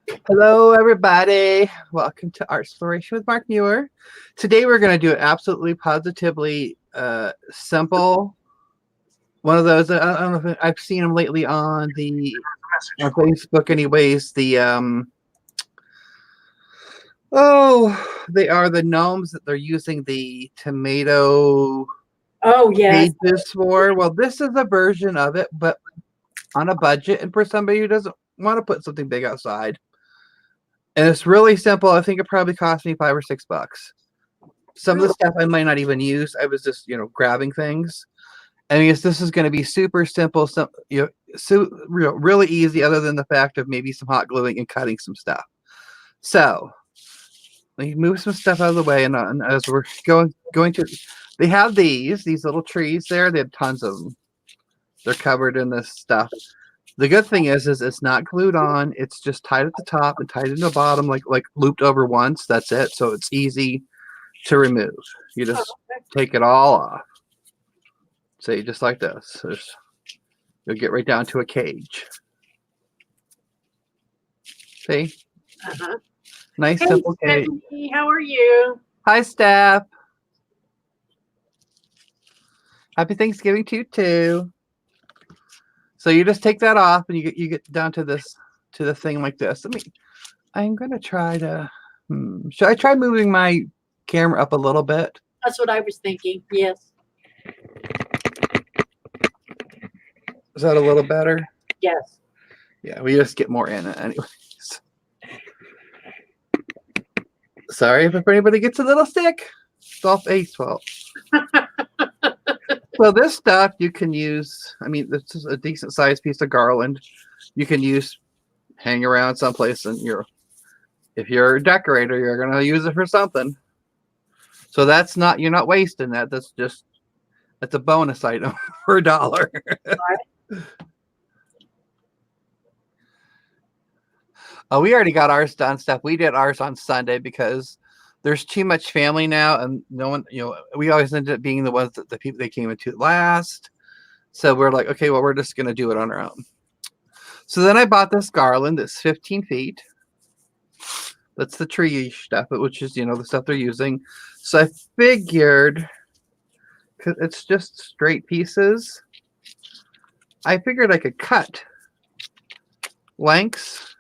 Hello, everybody. Welcome to Art Exploration with Mark Muir. Today, we're going to do an absolutely positively simple one of those. I don't know if I've seen them lately on Facebook, anyways. They are the gnomes that they're using the tomato Oh, yes. pages for. Well, this is a version of it, but on a budget, and for somebody who doesn't want to put something big outside. And it's really simple. I think it probably cost me $5 or $6. Some of the stuff I might not even use. I was just, grabbing things. I mean, this is going to be super simple, really easy, other than the fact of maybe some hot gluing and cutting some stuff. So, let me move some stuff out of the way, and as we're going to, they have these little trees there. They have tons of them. They're covered in this stuff. The good thing is it's not glued on. It's just tied at the top and tied in the bottom, like looped over once. That's it. So it's easy to remove. You just take it all off. See, just like this. You'll get right down to a cage. See? Nice, Hey, simple cage. Stephanie, how are you? Hi, Steph. Happy Thanksgiving to you, too. So you just take that off, and you get down to the thing like this. I'm gonna try to. Should I try moving my camera up a little bit? That's what I was thinking. Yes. Is that a little better? Yes. Yeah, we just get more in it, anyways. Sorry if anybody gets a little sick. It's all Faith's fault. So this stuff you can use. I mean, this is a decent sized piece of garland. You can hang around someplace, and if you're a decorator, you're gonna use it for something. So you're not wasting that. That's a bonus item for $1. Oh, we already got ours done. Stuff we did ours on Sunday because there's too much family now, and no one, we always ended up being the ones that the people they came into last. So we're like, okay, well, we're just gonna do it on our own. So then I bought this garland that's 15 feet. That's the tree stuff, which is the stuff they're using. So I figured, because it's just straight pieces, I figured I could cut lengths.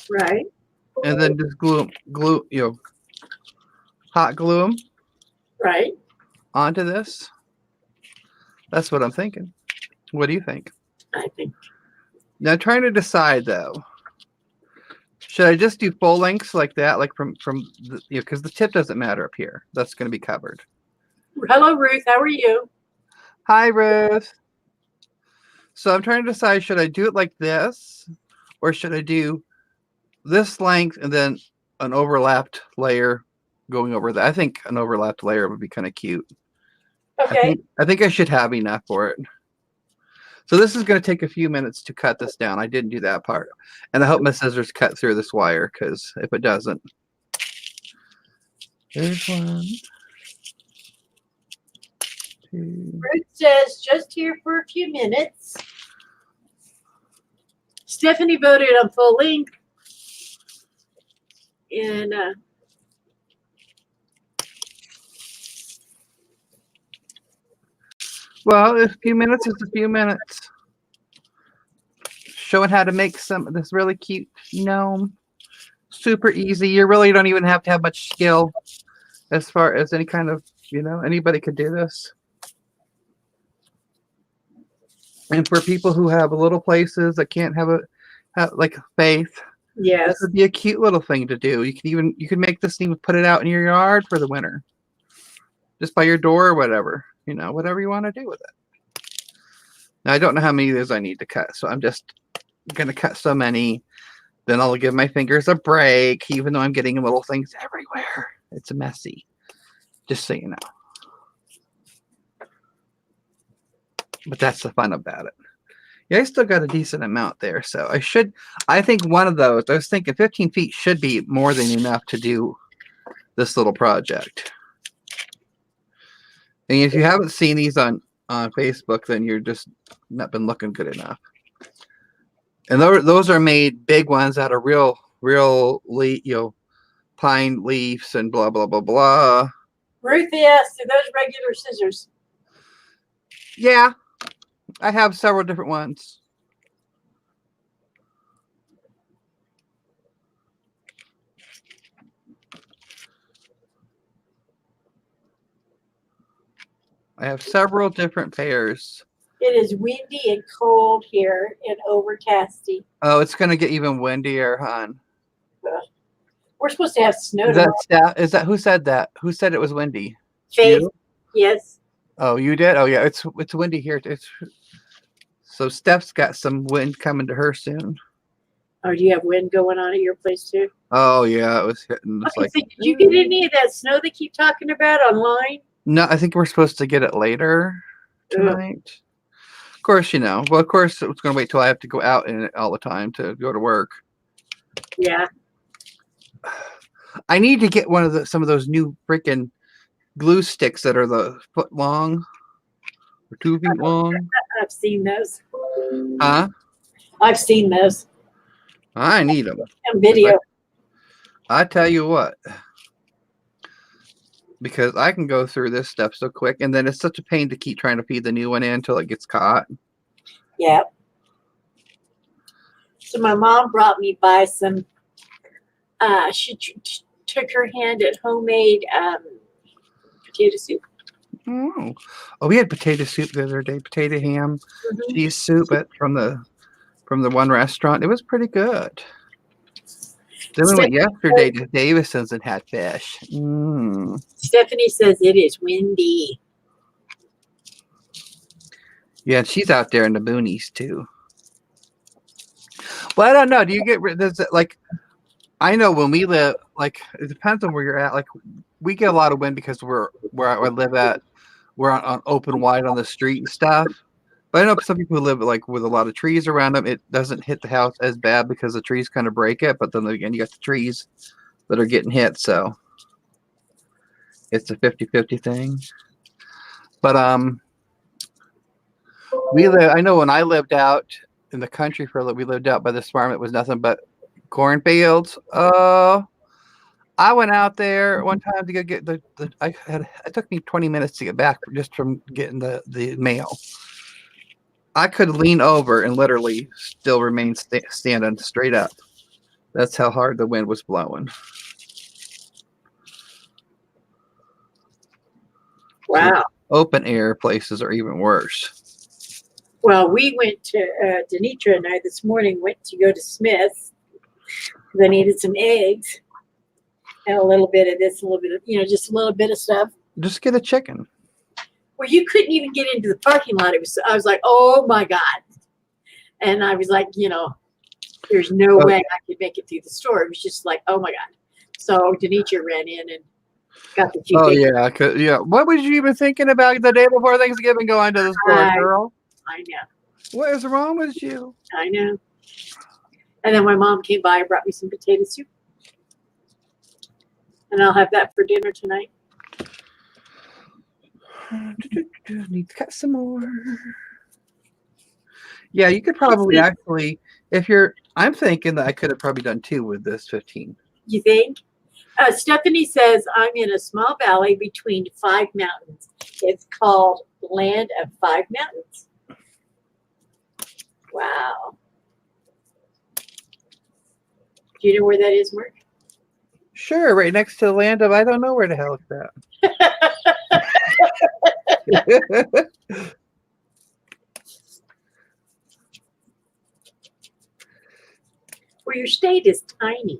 Right. And then just hot glue them. Right. Onto this. That's what I'm thinking. What do you think? I think. Now, trying to decide though, should I just do full lengths like that, like from because the tip doesn't matter up here. That's going to be covered. Hello, Ruth. How are you? Hi, Ruth. So I'm trying to decide, should I do it like this, or should I do this length and then an overlapped layer going over that? I think an overlapped layer would be kind of cute. Okay. I think I should have enough for it. So this is going to take a few minutes to cut this down. I didn't do that part. And I hope my scissors cut through this wire, because if it doesn't. There's one. Two. Ruth says, just here for a few minutes. Stephanie voted on full length. And well, a few minutes is a few minutes. Showing how to make some of this really cute gnome. Super easy. You really don't even have to have much skill as far as any kind of, anybody could do this. And for people who have little places that can't have like Faith, yes, this would be a cute little thing to do. You can make this thing, put it out in your yard for the winter, just by your door or whatever. Whatever you want to do with it. Now, I don't know how many of these I need to cut, so I'm just going to cut so many. Then I'll give my fingers a break, even though I'm getting little things everywhere. It's messy, just so you know. But that's the fun about it. Yeah, I still got a decent amount there, so I think one of those, I was thinking 15 feet should be more than enough to do this little project. And if you haven't seen these on Facebook, then you're just not been looking good enough. And those are made big ones out of real pine leaves and blah blah blah blah. Ruth asks, are those regular scissors? Yeah, I have several different ones. I have several different pairs. It is windy and cold here and overcasty. Oh, it's gonna get even windier, hon. We're supposed to have snow Is that tomorrow. Steph? Is that who said that? Who said it was windy? Faith, You? yes. Oh, you did? Oh yeah, it's windy here. So Steph's got some wind coming to her soon. Oh, do you have wind going on at your place too? Oh yeah, it was hitting. It's Okay, like, so did you get any of that snow they keep talking about online? no, I think we're supposed to get it later tonight. Of course, Well, of course, it's going to wait till I have to go out in it all the time to go to work. Yeah. I need to get some of those new freaking glue sticks that are the foot long or 2 feet long. I've seen those. Huh? I've seen those I need them. on video. I tell you what, because I can go through this stuff so quick, and then it's such a pain to keep trying to feed the new one in until it gets caught. Yeah. So my mom brought me by some. She took her hand at homemade potato soup. Oh, we had potato soup the other day. Potato ham, cheese soup from the one restaurant. It was pretty good. Then we went yesterday to Davison's and had fish. Stephanie says it is windy. Yeah, she's out there in the boonies too. Well, I don't know. Do you get like? I know when we live, like it depends on where you're at. Like we get a lot of wind because where I live at, we're on open wide on the street and stuff. But I know some people who live like with a lot of trees around them. It doesn't hit the house as bad because the trees kind of break it. But then again, you got the trees that are getting hit, so it's a 50-50 thing. But I know when I lived out in the country we lived out by this farm. It was nothing but cornfields. I went out there one time to go get it took me 20 minutes to get back just from getting the mail. I could lean over and literally still remain standing straight up. That's how hard the wind was blowing. Wow. So open air places are even worse. Well, we went to Denitra and I this morning went to go to Smith's. I needed some eggs and a little bit of this, a little bit of, just a little bit of stuff. Just get a chicken. Well, you couldn't even get into the parking lot. I was like, oh my God. And I was like, there's no way I could make it through the store. It was just like, oh my God. So Denitra ran in and got the few things. Yeah. What was you even thinking about the day before Thanksgiving going to the store, girl? I know. What is wrong with you? I know. And then my mom came by and brought me some potato soup. And I'll have that for dinner tonight. Need to cut some more. Yeah, you could probably actually, I'm thinking that I could have probably done 2 with this 15. You think? Stephanie says, I'm in a small valley between 5 mountains. It's called Land of 5 Mountains. Wow. Do you know where that is, Mark? Sure, right next to the land of, I don't know where the hell it's at. Well, your state is tiny.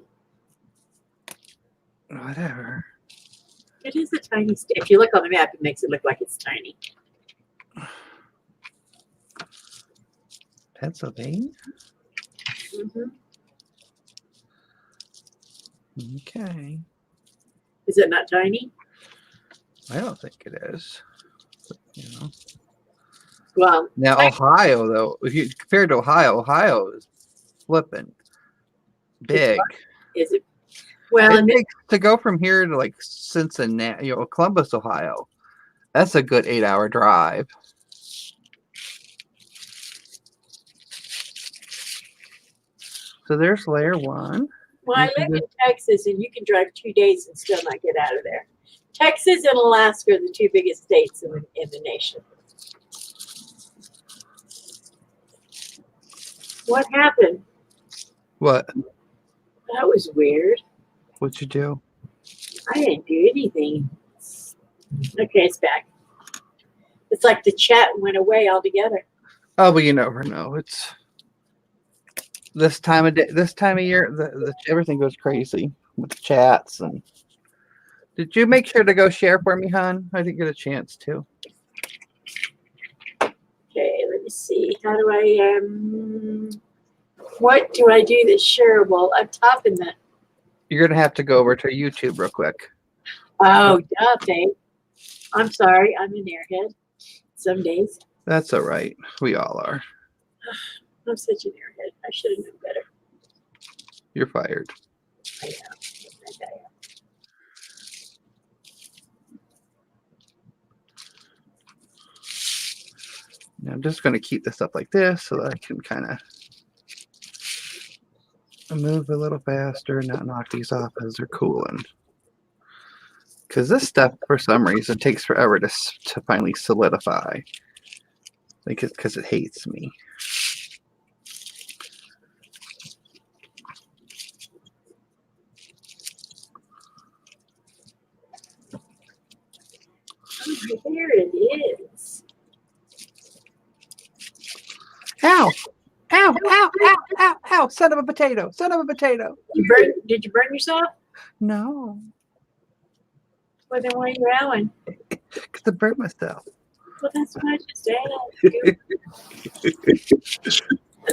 Whatever. It is a tiny state. If you look on the map, it makes it look like it's tiny. Pennsylvania? Mm-hmm. Okay. Is it not tiny? I don't think it is. But, Well, now Ohio, though, if you compare to Ohio is flipping big. Is it? Well, it takes to go from here to like Cincinnati, Columbus, Ohio. That's a good 8-hour drive. So there's layer 1. Well, I live in Texas, and you can drive 2 days and still not get out of there. Texas and Alaska are the two biggest states in the nation. What happened? What? That was weird. What'd you do? I didn't do anything. Okay, it's back. It's like the chat went away altogether. Oh, well, you never know. It's this time of day, this time of year, everything goes crazy with the chats. And did you make sure to go share for me, hon? I didn't get a chance to. Okay, let me see. How do I what do I do that's shareable? I'm topping that. You're gonna have to go over to YouTube real quick. Oh, duh, babe. I'm sorry. I'm an airhead. Some days. That's all right. We all are. I'm such an airhead. I should have known better. You're fired. I am. Now I'm just going to keep this up like this so that I can kind of move a little faster and not knock these off as they're cooling. Because this stuff, for some reason, takes forever to finally solidify. Because it hates me. There it is. Ow! Ow! Ow! Ow! Ow! Ow! Son of a potato! Son of a potato! Did you burn yourself? No. Well, then why are you howling? Because I burnt myself. Well, that's what I just said.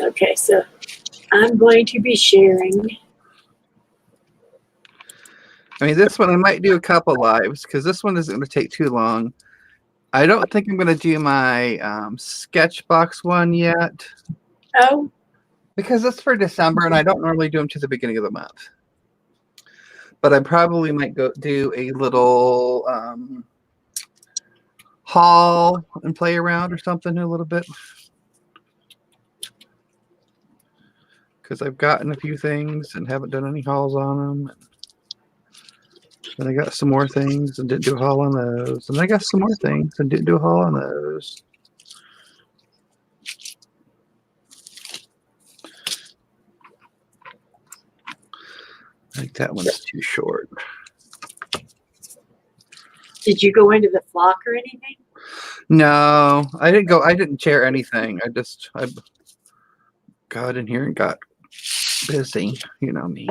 Okay, so I'm going to be sharing. I mean, this one I might do a couple lives because this one isn't going to take too long. I don't think I'm going to do my Sketchbox one yet. Oh. Because it's for December and I don't normally do them to the beginning of the month. But I probably might go do a little haul and play around or something a little bit. Because I've gotten a few things and haven't done any hauls on them. Then I got some more things and didn't do a haul on those. And I got some more things and didn't do a haul on those. I think that one's too short. Did you go into the flock or anything? No, I didn't go. I didn't share anything. I got in here and got busy. You know me.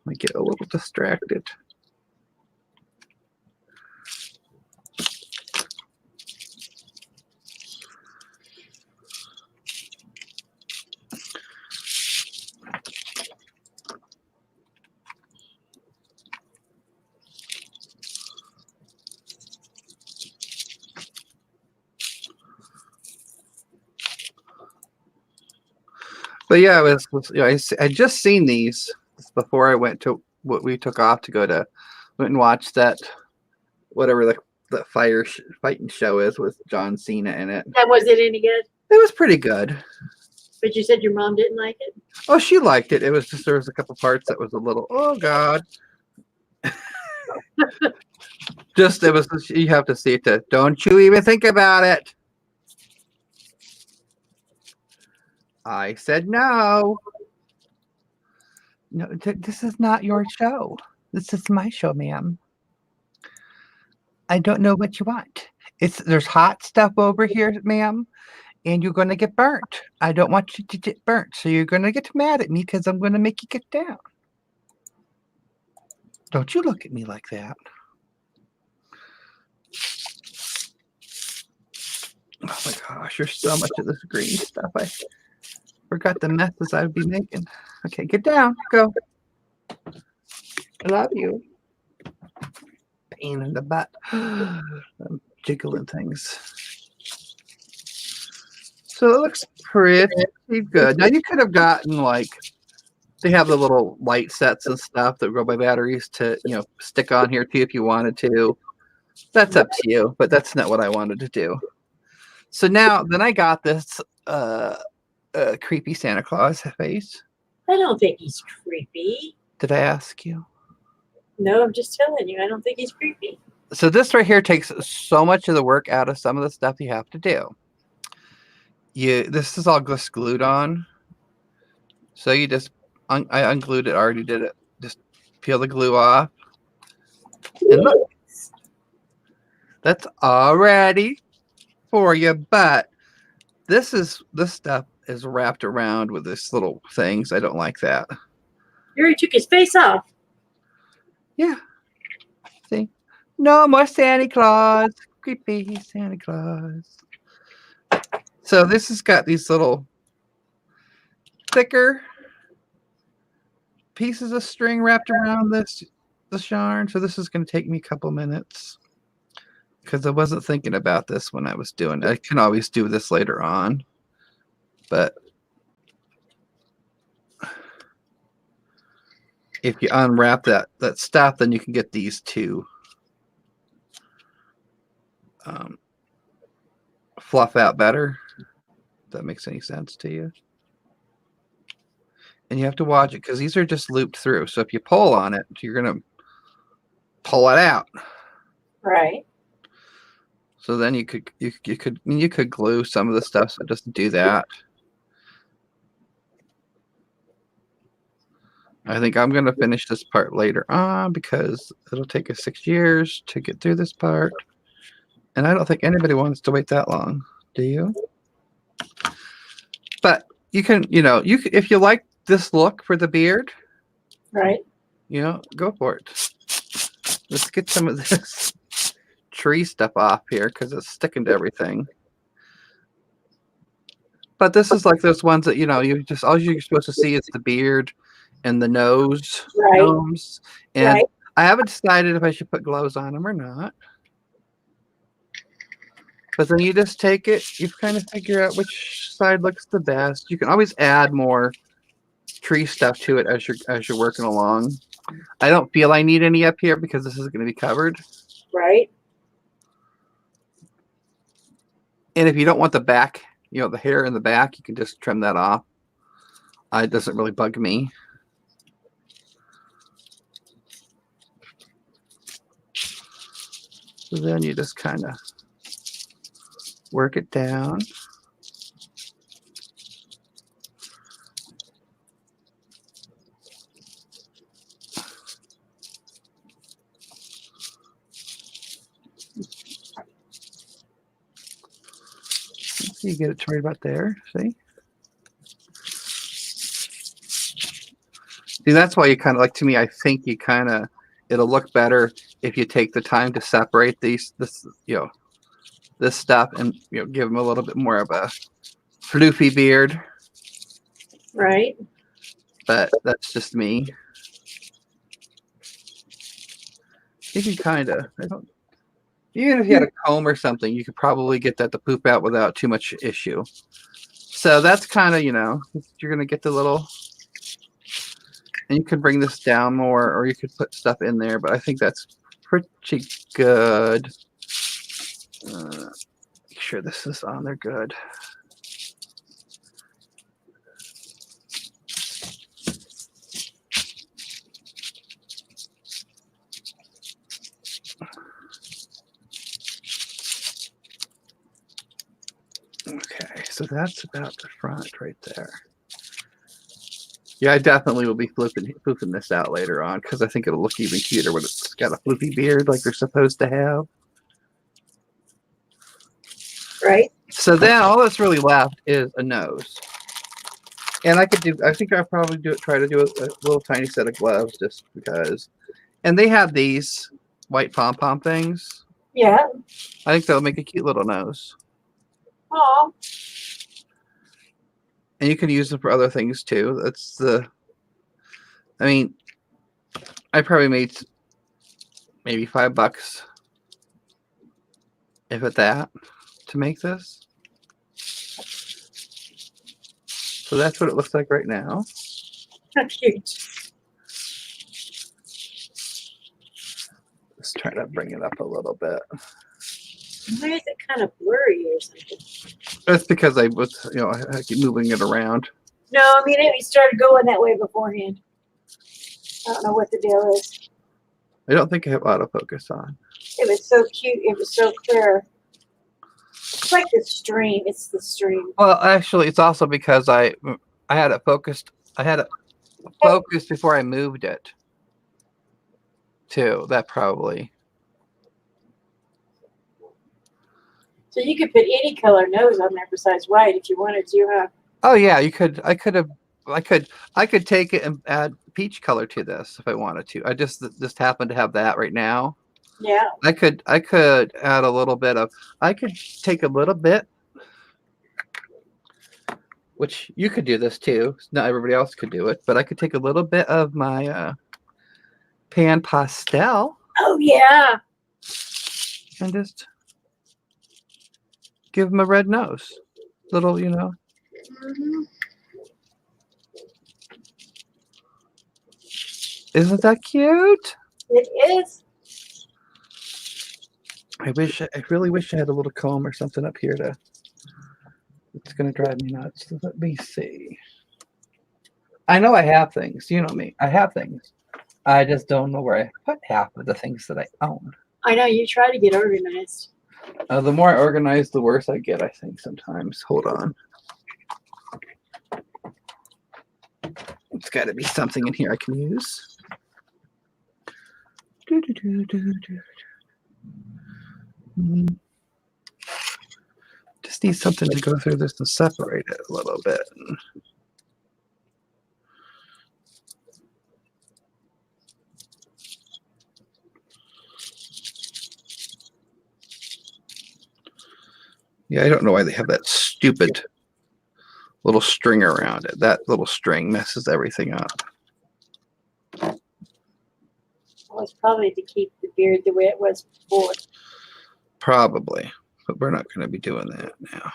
I get a little distracted. But yeah, I just seen these before I went to what we took off to went and watched that, whatever the fighting show is with John Cena in it. That was it any good? It was pretty good. But you said your mom didn't like it? Oh, she liked it. It was just there was a couple parts that was a little, oh God. Just it was you have to see it. Don't you even think about it. I said no. No, this is not your show. This is my show, ma'am. I don't know what you want. There's hot stuff over here, ma'am, and you're going to get burnt. I don't want you to get burnt, so you're going to get mad at me because I'm going to make you get down. Don't you look at me like that. Oh my gosh, there's so much of this green stuff. I forgot the messes I would be making. Okay, get down. Go. I love you. Pain in the butt. I'm jiggling things. So it looks pretty good. Now you could have gotten they have the little light sets and stuff that go by batteries to stick on here too if you wanted to. That's up to you, but that's not what I wanted to do. So then I got this creepy Santa Claus face. I don't think he's creepy. Did I ask you? No, I'm just telling you. I don't think he's creepy. So this right here takes so much of the work out of some of the stuff you have to do. This is all just glued on. So you just, I unglued it, already did it. Just peel the glue off. And look, that's all ready for you. But this stuff is wrapped around with this little things. I don't like that. You already took his face off. Yeah. See? No more Santa Claus. Creepy Santa Claus. So this has got these little thicker pieces of string wrapped around this yarn. So this is going to take me a couple minutes because I wasn't thinking about this when I was doing it. I can always do this later on, but if you unwrap that stuff, then you can get these two fluff out better. If that makes any sense to you. And you have to watch it because these are just looped through. So if you pull on it, you're going to pull it out. Right. So then you could glue some of the stuff so it doesn't do that. I think I'm going to finish this part later on because it'll take us 6 years to get through this part. And I don't think anybody wants to wait that long. Do you? But you can, if you like this look for the beard, right, go for it. Let's get some of this tree stuff off here because it's sticking to everything. But this is like those ones that you just all you're supposed to see is the beard and the nose, right, gnomes. And right. I haven't decided if I should put gloves on them or not. But then you just take it, you kind of figure out which side looks the best. You can always add more tree stuff to it as you're working along. I don't feel I need any up here because this is going to be covered. Right. And if you don't want the back, the hair in the back, you can just trim that off. It doesn't really bug me. So then you just kind of work it down. You get it to right about there, see? See, that's why you kind of to me, I think it'll look better if you take the time to separate this stuff and give them a little bit more of a floofy beard. Right. But that's just me. You can kind of, even if you had a comb or something, you could probably get that to poop out without too much issue. So that's kind of, you're going to get the little, and you could bring this down more, or you could put stuff in there, but I think that's pretty good. Make sure this is on there good. Okay, so that's about the front right there. Yeah, I definitely will be floofing this out later on because I think it'll look even cuter when it's got a floofy beard like they're supposed to have. Right. So then all that's really left is a nose. And I think I'll probably try to do a little tiny set of gloves just because. And they have these white pom-pom things. Yeah. I think that'll make a cute little nose. Oh. And you can use them for other things too. I probably made maybe $5, if at that, to make this. So that's what it looks like right now. How cute. Let's try to bring it up a little bit. Why is it kind of blurry or something? That's because I keep moving it around. No, I mean, it started going that way beforehand. I don't know what the deal is. I don't think I have autofocus on. It was so cute. It was so clear. It's like the stream. It's the stream. Well, actually, it's also because I had it focused. I had it focused before I moved it. Too. That probably. So you could put any color nose on there besides white if you wanted to, huh? Oh yeah, you could. I could take it and add peach color to this if I wanted to. I just happen to have that right now. Yeah. I could add a little bit of. I could take a little bit, which you could do this too. Not everybody else could do it, but I could take a little bit of my pan pastel. Oh yeah. And just give him a red nose. Little, you know. Mm-hmm. Isn't that cute? It is. I really wish I had a little comb or something up here to. It's gonna drive me nuts. Let me see. I know I have things. You know me. I have things. I just don't know where I put half of the things that I own. I know you try to get organized. The more I organize, the worse I get. I think sometimes. Hold on. It's got to be something in here I can use. Just need something to go through this and separate it a little bit. Yeah, I don't know why they have that stupid little string around it. That little string messes everything up. Well, it's probably to keep the beard the way it was before. Probably, but we're not going to be doing that now.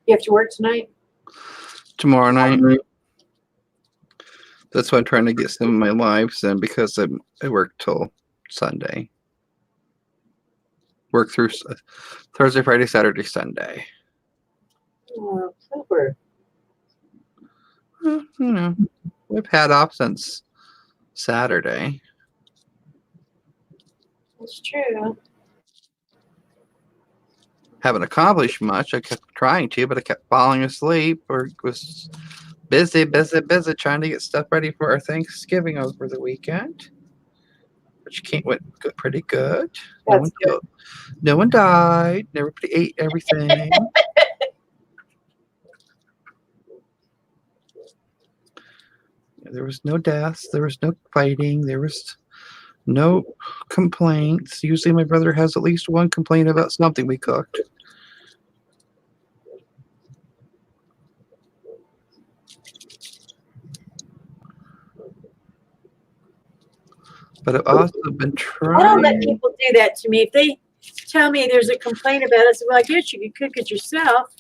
You have to work tonight? Tomorrow night. That's why I'm trying to get some of my lives in because I work till Sunday. Work through Thursday, Friday, Saturday, Sunday. Oh, super. You know, we've had off since Saturday. That's true. Haven't accomplished much. I kept trying to, but I kept falling asleep or was busy trying to get stuff ready for our Thanksgiving over the weekend, which went pretty good. That's good. No one died. Everybody ate everything. There was no deaths. There was no fighting. There was no complaints. Usually my brother has at least one complaint about something we cooked. But I've also been trying. I don't let people do that to me. If they tell me there's a complaint about it, well, I guess you can cook it yourself.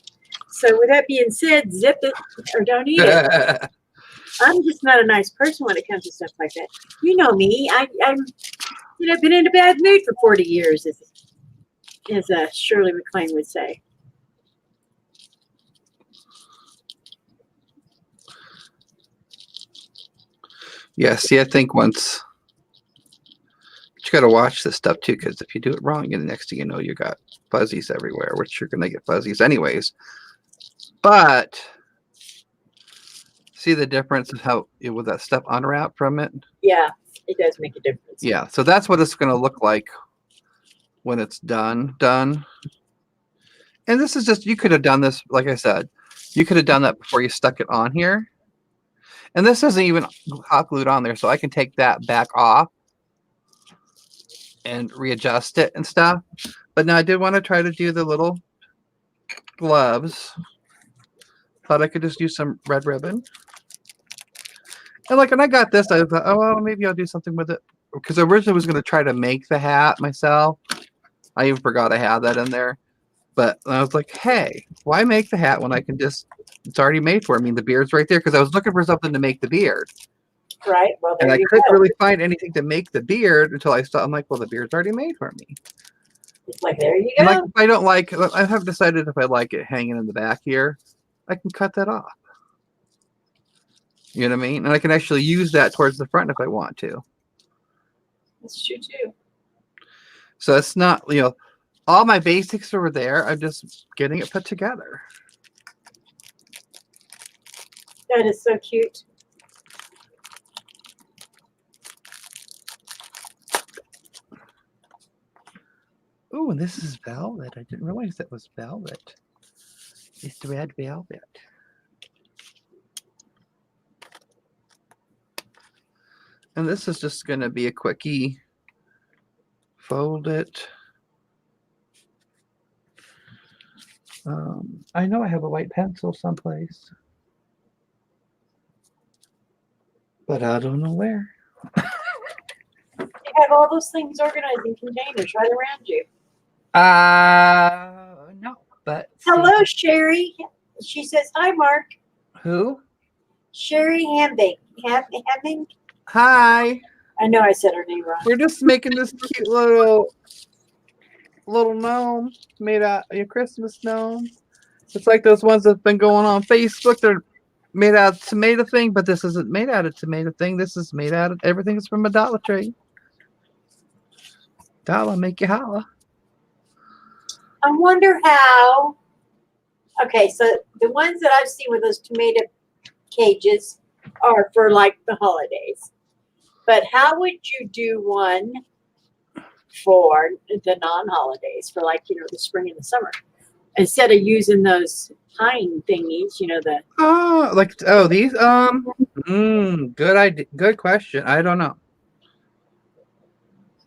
So with that being said, zip it or don't eat it. I'm just not a nice person when it comes to stuff like that. You know me. I'm been in a bad mood for 40 years, as Shirley MacLaine would say. Yeah, see, I think once you got to watch this stuff too, because if you do it wrong, and the next thing you know, you got fuzzies everywhere, which you're going to get fuzzies anyways. But see the difference of how with that stuff unwrapped from it? Yeah, it does make a difference. Yeah, so that's what it's going to look like when it's done. And this is just, you could have done this, like I said, you could have done that before you stuck it on here. And this isn't even hot glued on there, so I can take that back off and readjust it and stuff. But now I did want to try to do the little gloves. Thought I could just use some red ribbon. And like when I got this, I thought, oh, well, maybe I'll do something with it. Because I originally was going to try to make the hat myself. I even forgot I had that in there. But I was like, hey, why make the hat when I can just, it's already made for me. I mean, the beard's right there because I was looking for something to make the beard. Right. Well, And there I you couldn't go. really find anything to make the beard until I saw, I'm like, well, the beard's already made for me. It's like, there you And like, go. if I don't like, I have decided if I like it hanging in the back here, I can cut that off. You know what I mean? And I can actually use that towards the front if I want to. That's true too. So it's not, you know, all my basics are there. I'm just getting it put together. That is so cute. Oh, and this is velvet. I didn't realize that was velvet. It's red velvet. And this is just going to be a quickie. Fold it. I know I have a white pencil someplace, but I don't know where. You have all those things organized in containers right around you. No, but Hello, Sherry. She says, hi, Mark. Who? Sherry Hambing. Hambing? Hi. I know I said her name wrong. We're just making this cute little gnome made out a Christmas gnome. It's like those ones that've been going on Facebook. They're made out of tomato thing, but this isn't made out of tomato thing. This is made out of everything's from a Dollar Tree. Dollar make you holla. I wonder how. Okay, so the ones that I've seen with those tomato cages are for like the holidays. But how would you do one for the non-holidays, for like, the spring and the summer, instead of using those pine thingies, the These good idea, good question. I don't know.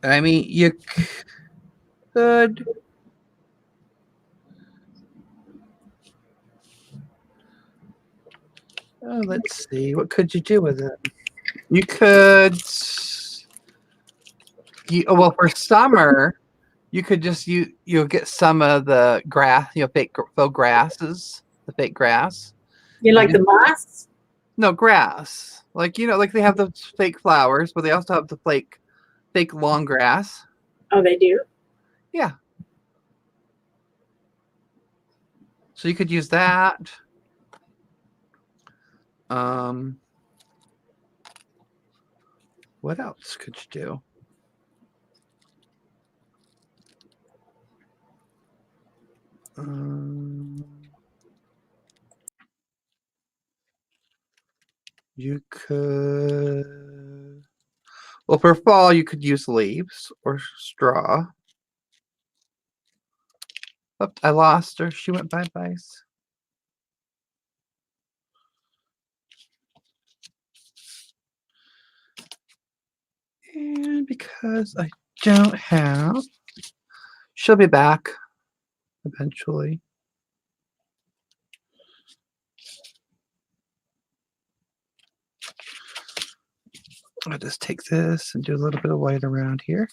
I mean, you could. Oh, let's see. What could you do with it? You could. Well, for summer, you could just you'll get some of the grass, faux grasses, the fake grass. you like the moss? No grass, like like they have the fake flowers, but they also have the fake long grass. Oh, they do? Yeah. So you could use that. What else could you do? You could. Well, for fall, you could use leaves or straw. Oh, I lost her. She went bye-bye. And because I don't have, she'll be back eventually. I'll just take this and do a little bit of white around here.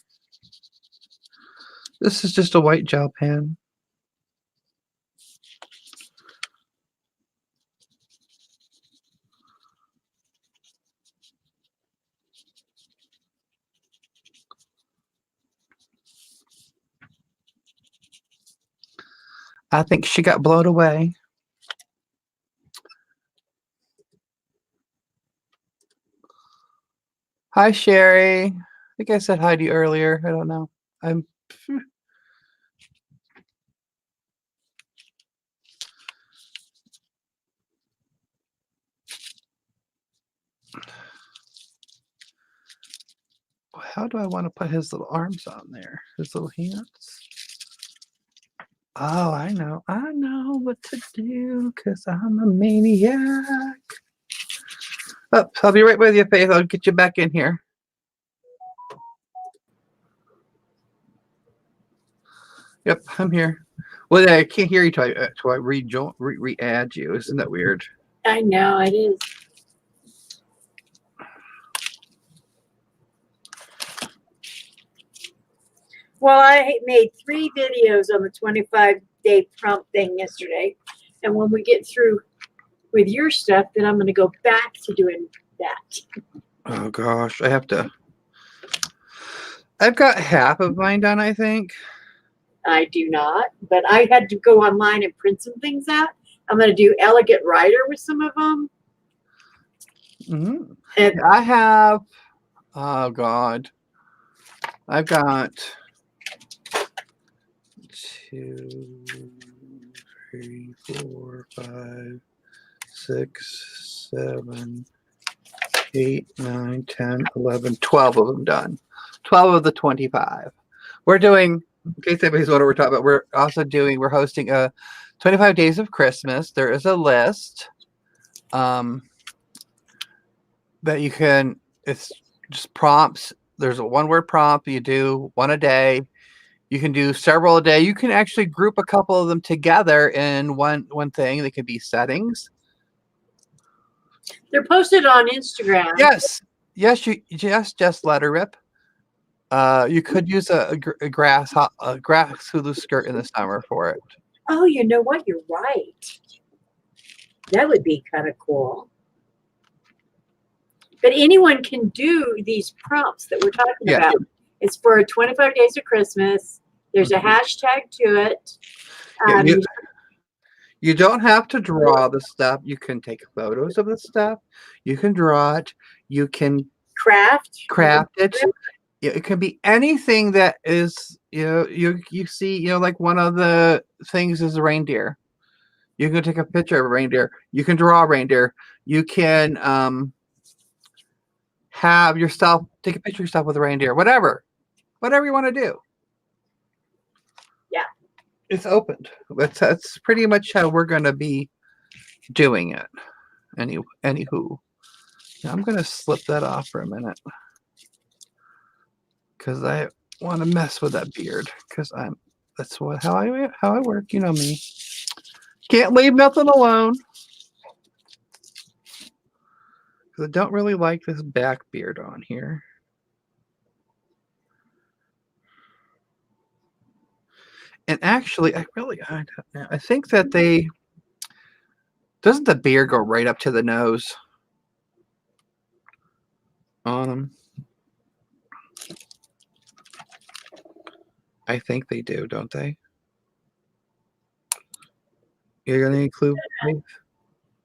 This is just a white gel pen. I think she got blown away. Hi, Sherry. I think I said hi to you earlier. I don't know. How do I want to put his little arms on there? His little hands? Oh, I know what to do because I'm a maniac. Oh, I'll be right with you, Faith. I'll get you back in here. Yep, I'm here. Well, I can't hear you till I re-add you. Isn't that weird? I know, it is. Well, I made 3 videos on the 25 day prompt thing yesterday. And when we get through with your stuff, then I'm going to go back to doing that. Oh gosh, I've got half of mine done, I think. I do not, but I had to go online and print some things out. I'm going to do Elegant Writer with some of them. Mm-hmm. And I have, oh God, I've got 2, 3, 4, 5, 6, 7, 8, 9, 10, 11, 12 of them done. 12 of the 25. We're doing, in case anybody's wondering what we're talking about, we're hosting a 25 Days of Christmas. There is a list that you can, it's just prompts. There's a one-word prompt. You do one a day. You can do several a day. You can actually group a couple of them together in one thing. They could be settings. they're posted on Instagram. Yes, you just let her rip. You could use a grass Hulu skirt in the summer for it. Oh, you know what? You're right. That would be kind of cool. But anyone can do these prompts that we're talking about. It's for 25 Days of Christmas. There's a hashtag to it. Yeah, you don't have to draw the stuff. You can take photos of the stuff. You can draw it. You can craft it. It can be anything that is, you see, like one of the things is a reindeer. You can take a picture of a reindeer. You can draw a reindeer. You can have yourself take a picture of yourself with a reindeer. Whatever you want to do. Yeah, it's opened. That's pretty much how we're going to be doing it. Anywho, now I'm going to slip that off for a minute because I want to mess with that beard because how I work. You know me. Can't leave nothing alone. I don't really like this back beard on here. And actually, I think that doesn't the beard go right up to the nose on them? I think they do, don't they? You got any clue?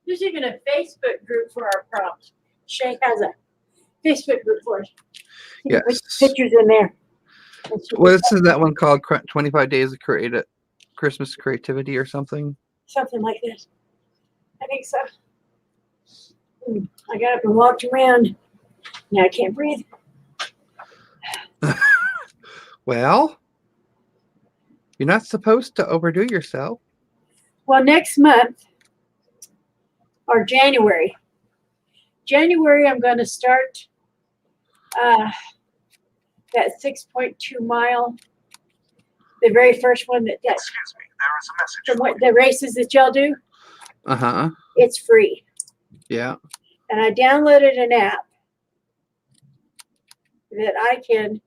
There's even a Facebook group for our prompts. Shay has a Facebook group for us. Yes. Put pictures in there. What is that one called? 25 Days of Christmas Creativity or something? Something like this. I think so. I got up and walked around. Now I can't breathe. Well, you're not supposed to overdo yourself. Well, next month, or January, I'm going to start that 6.2 mile, the very first one that Excuse me, there is a message. from what the races that y'all do. Uh-huh. It's free. Yeah. And I downloaded an app that I can,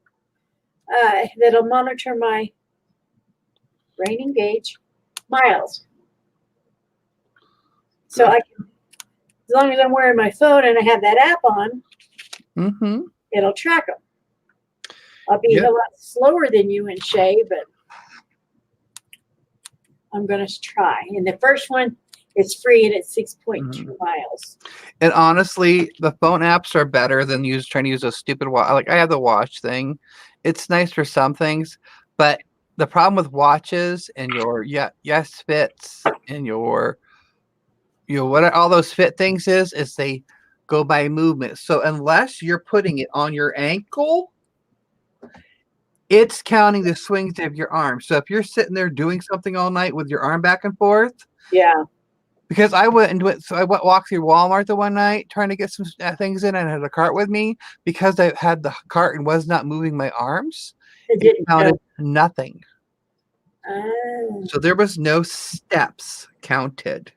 that'll monitor my rain gauge miles. So I can, as long as I'm wearing my phone and I have that app on, it'll track them. I'll be a lot slower than you and Shay, but I'm going to try. And the first one is free and it's 6.2 miles. And honestly, the phone apps are better than trying to use a stupid watch. Like I have the watch thing. It's nice for some things, but the problem with watches and your Yes Fits and your what all those fit things is they go by movement. So unless you're putting it on your ankle, it's counting the swings of your arm. So if you're sitting there doing something all night with your arm back and forth, because I walked through Walmart the one night trying to get some things in, and I had a cart with me. Because I had the cart and was not moving my arms, it counted nothing. So there was no steps counted.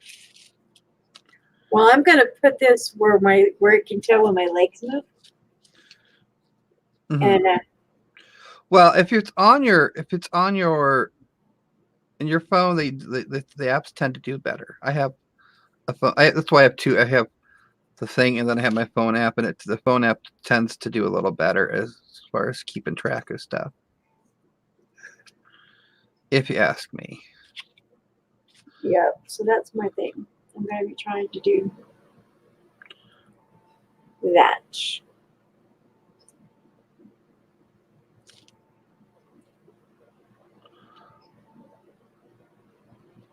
Well, I'm going to put this where it can tell when my legs move. And well, if it's on your And your phone, the apps tend to do better. I have a phone. That's why I have two. I have the thing, and then I have my phone app, and the phone app tends to do a little better as far as keeping track of stuff. If you ask me. Yeah, so that's my thing. I'm going to be trying to do that.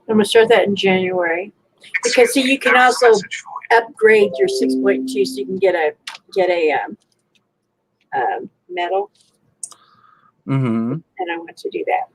I'm going to start that in January. Because see, you can also upgrade your 6.2 so you can get a metal. Mm-hmm. And I want to do that.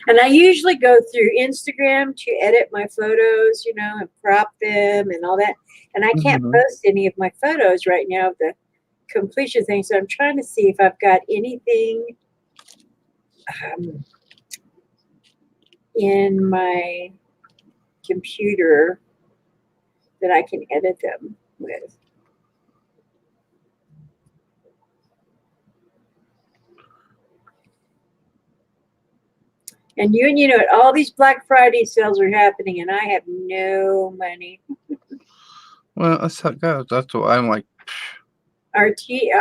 And I usually go through Instagram to edit my photos, you know, and crop them and all that. And I can't post any of my photos right now of the completion thing. So I'm trying to see if I've got anything in my computer that I can edit them with. And you know, all these Black Friday sales are happening, and I have no money. Well, that's how it goes. That's what I'm like. Artesia,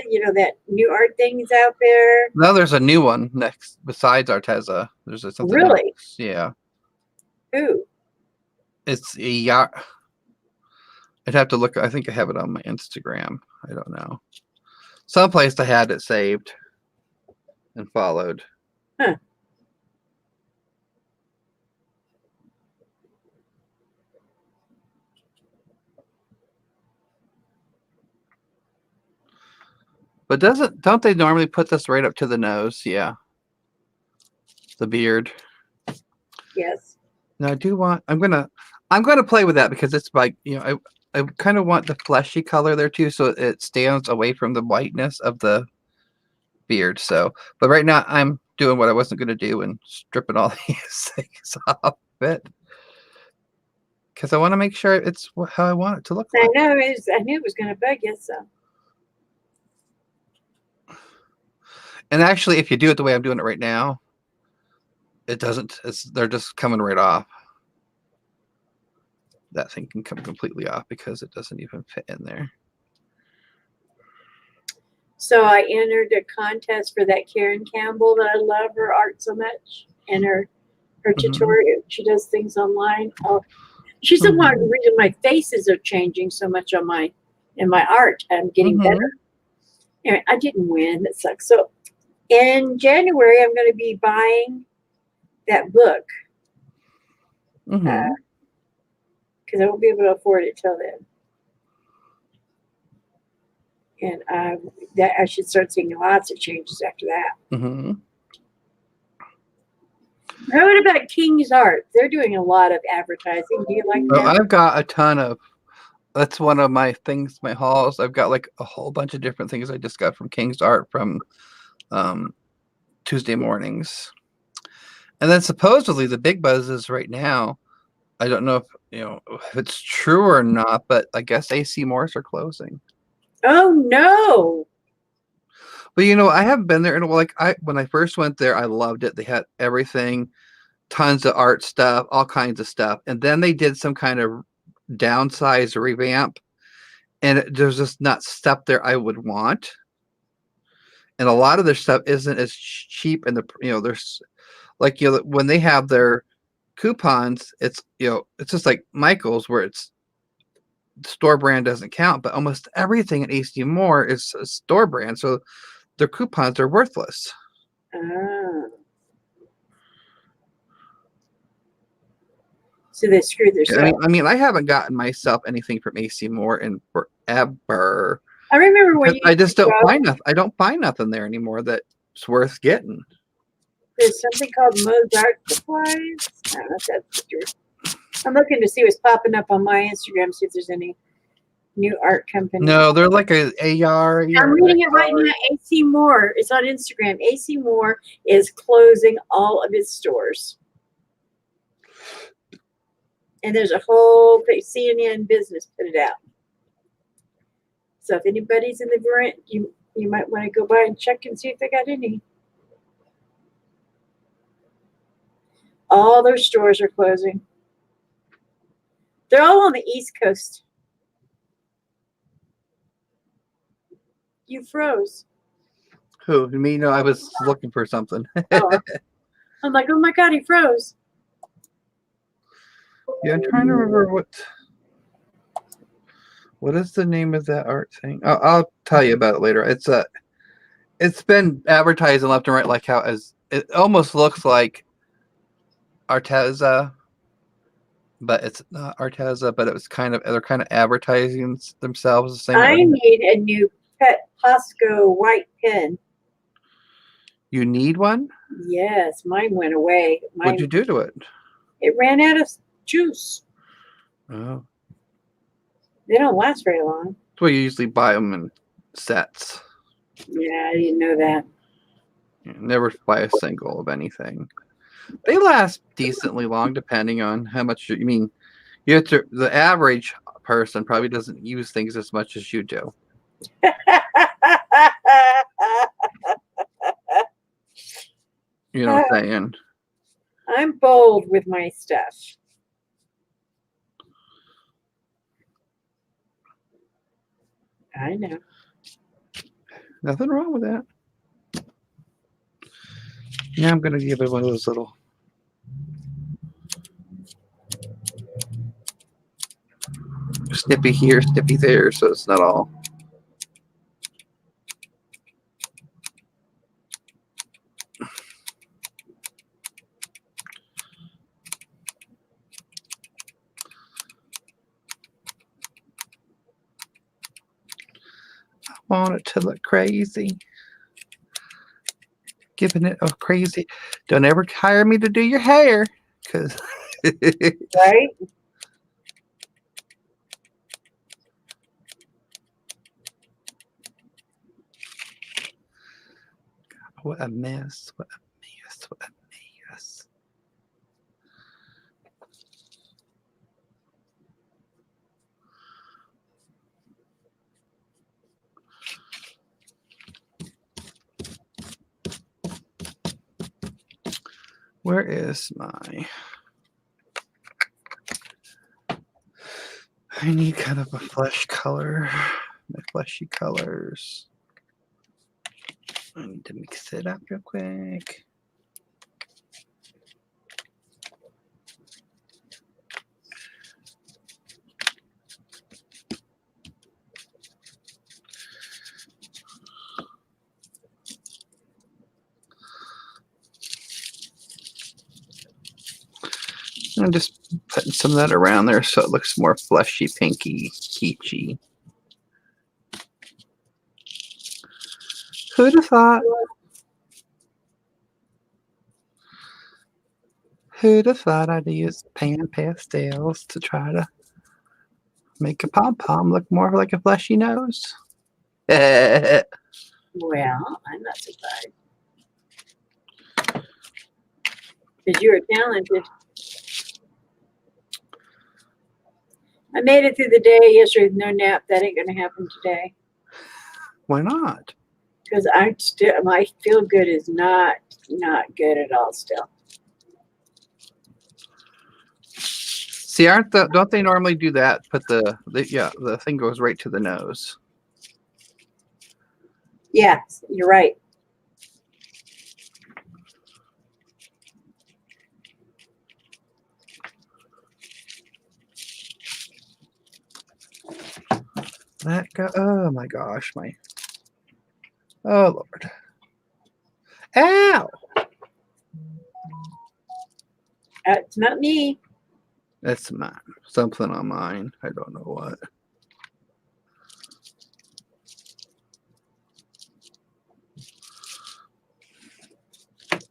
you know, that new art thing is out there. Now there's a new one next besides Arteza. There's something Really? else. Yeah. Who? It's a yacht. I'd have to look. I think I have it on my Instagram. I don't know. Someplace I had it saved and followed. Huh. But don't they normally put this right up to the nose? Yeah. The beard. Yes. Now I'm gonna play with that because it's like, you know, I kind of want the fleshy color there too, so it stands away from the whiteness of the beard. So, but right now I'm doing what I wasn't gonna do and stripping all these things off it because I want to make sure it's how I want it to look like. I knew it was going to bug you. So. And actually, if you do it the way I'm doing it right now, it doesn't. They're just coming right off. That thing can come completely off because it doesn't even fit in there. So I entered a contest for that Karen Campbell that I love her art so much, and her tutorial. She does things online. Oh, she's the one reason my faces are changing so much in my art. I'm getting better. Anyway, I didn't win. That sucks. So in January, I'm going to be buying that book because I won't be able to afford it till then. And that I should start seeing lots of changes after that. How about King's Art? They're doing a lot of advertising. Do you like that? I've got a ton of. That's one of my things, my hauls. I've got like a whole bunch of different things I just got from King's Art from Tuesday mornings. And then supposedly the big buzz is right now. I don't know if it's true or not, but I guess AC Morse are closing. Oh no! But I haven't been there in a while. Like when I first went there, I loved it. They had everything, tons of art stuff, all kinds of stuff, and then they did some kind of downsize revamp, and there's just not stuff there I would want. And a lot of their stuff isn't as cheap, and there's like when they have their coupons, it's it's just like Michael's where it's store brand doesn't count, but almost everything at AC Moore is a store brand, so their coupons are worthless. So they screwed themselves. I mean, I haven't gotten myself anything from AC Moore in forever. I remember when I just don't find nothing. I don't find nothing there anymore that's worth getting. There's something called Mozart Supplies. I don't know if that's true. I'm looking to see what's popping up on my Instagram, see if there's any New art company. No, they're like a AR. I'm reading it right now. AC Moore. It's on Instagram. AC Moore is closing all of its stores. And there's a whole CNN Business put it out. So if anybody's in the Verent, you might want to go by and check and see if they got any. All their stores are closing. They're all on the East Coast. You froze. Who? Me? No, I was looking for something. Oh. I'm like, oh my God, he froze. Yeah, I'm trying to remember what is the name of that art thing. I'll tell you about it later. It's been advertising left and right, like how it almost looks like Arteza, but it's not Arteza. But it was they're kind of advertising themselves the same I way. need a new Pet Posco white pen. You need one? Yes, mine went away. What'd you do to it? It ran out of juice. Oh, They don't last very long. that's why you usually buy them in sets. Yeah, I didn't know that. You never buy a single of anything. They last decently long, depending on how much you mean. You have to. The average person probably doesn't use things as much as you do. You know what I'm saying? I'm bold with my stuff. I know. Nothing wrong with that. Now I'm gonna give it one of those little. Snippy here, snippy there, so it's not all. I want it to look crazy. Giving it a crazy. Don't ever hire me to do your hair, because. Right? What a mess. What a mess. What a mess. Where is my... I need kind of a flesh color. My fleshy colors. I need to mix it up real quick. I'm just putting some of that around there so it looks more fleshy, pinky, peachy. Who'd have thought? Who'd have thought I'd use pan pastels to try to make a pom-pom look more like a fleshy nose? Well, I'm not surprised. Because you were talented. I made it through the day yesterday with no nap. That ain't going to happen today. Why not? Because my feel good is not good at all still. See, don't they normally do that? Put the thing goes right to the nose. Yeah, you're right. That guy, oh my gosh, oh Lord. Ow! It's not me. That's mine. Something on mine. I don't know what.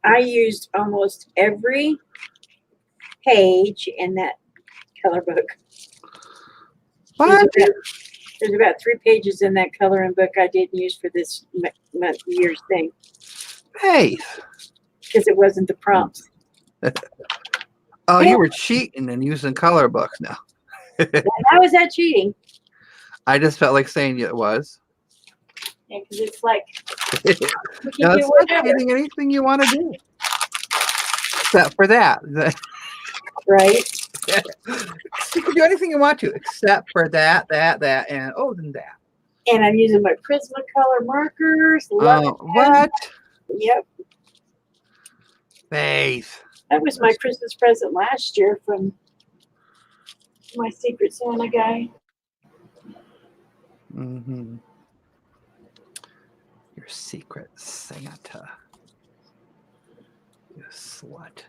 I used almost every page in that color book. What? There's about 3 pages in that coloring book I didn't use for this year's thing Hey, because it wasn't the prompts. oh, you were cheating and using color books now. How is that cheating? I just felt like saying it was. Yeah, because it's like No, you can it's do not whatever, cheating anything you want to do. Except for that. right? You can do anything you want to, except for that, and oh, then that. And I'm using my Prismacolor markers. Love it. What? Yep. Faith. That was my Christmas present last year from my Secret Santa guy. Mm-hmm. Your Secret Santa. You slut.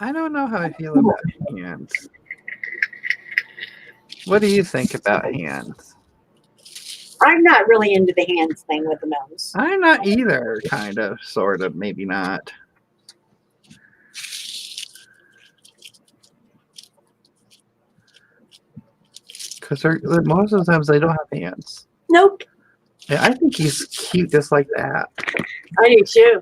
I don't know how I feel about hands. What do you think about hands? I'm not really into the hands thing with the gnomes. I'm not either, kind of, sort of, maybe not. Because most of the times they don't have hands. Nope. Yeah, I think he's cute just like that. I do too.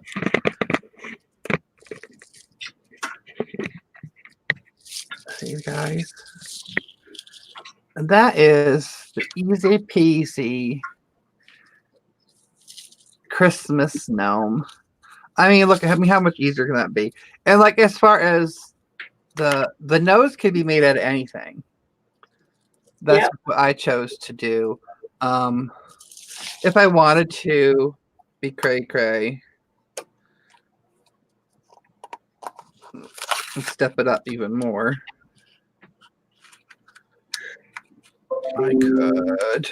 See, guys? And that is the easy peasy Christmas gnome. I mean, look at me. How much easier can that be? And like, as far as the nose could be made out of anything. That's what I chose to do. If I wanted to be cray and step it up even more, I could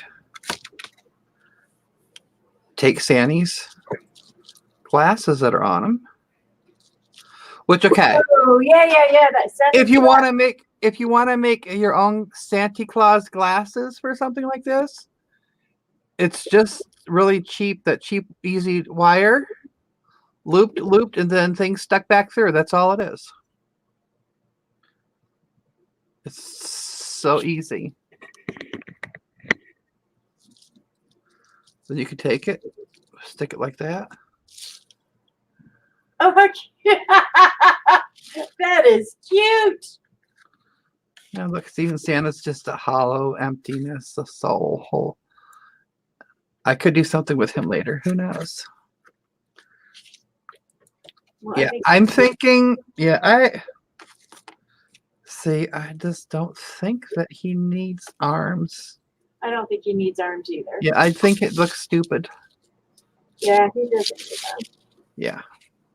take Sandy's glasses that are on them. Which, okay. Oh yeah. That's if you want to make your own Santa Claus glasses for something like this, it's just really cheap. That cheap, easy wire, looped, and then things stuck back through. That's all it is. It's so easy. Then you can take it, stick it like that. Oh, that is cute. Now look, even Santa's just a hollow emptiness, a soul hole. I could do something with him later. Who knows? Well, Yeah, I'm thinking. Yeah, I just don't think that he needs arms. I don't think he needs arms either. Yeah, I think it looks stupid. Yeah, he doesn't need arms. Yeah.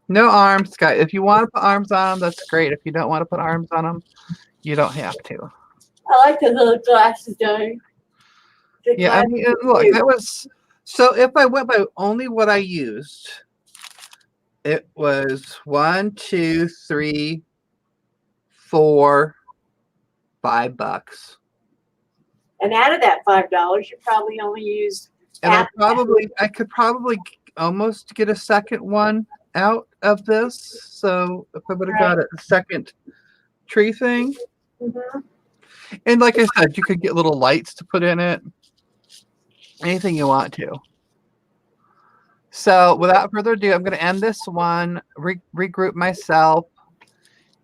No arms, guys. If you want to put arms on them, that's great. If you don't want to put arms on them, you don't have to. I like the little glasses, though. Yeah, I mean, look, that was... So if I went by only what I used, it was 1, 2, 3, 4, $5. And out of that $5, you probably only used. And I could probably almost get a second one out of this. So if I would have got a second tree thing. Mm-hmm. And like I said, you could get little lights to put in it. Anything you want to. So without further ado, I'm going to end this one, regroup myself,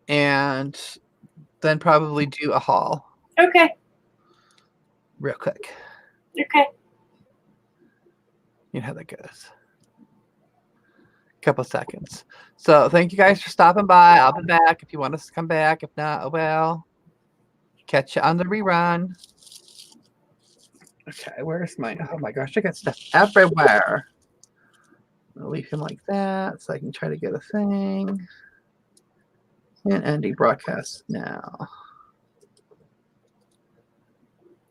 and then probably do a haul. Okay. Real quick. Okay. You know how that goes. Couple seconds. So thank you guys for stopping by. I'll be back if you want us to come back. If not, oh well. Catch you on the rerun. Okay, where's my... Oh my gosh, I got stuff everywhere. I'll leave him like that so I can try to get a thing. And ending broadcast now.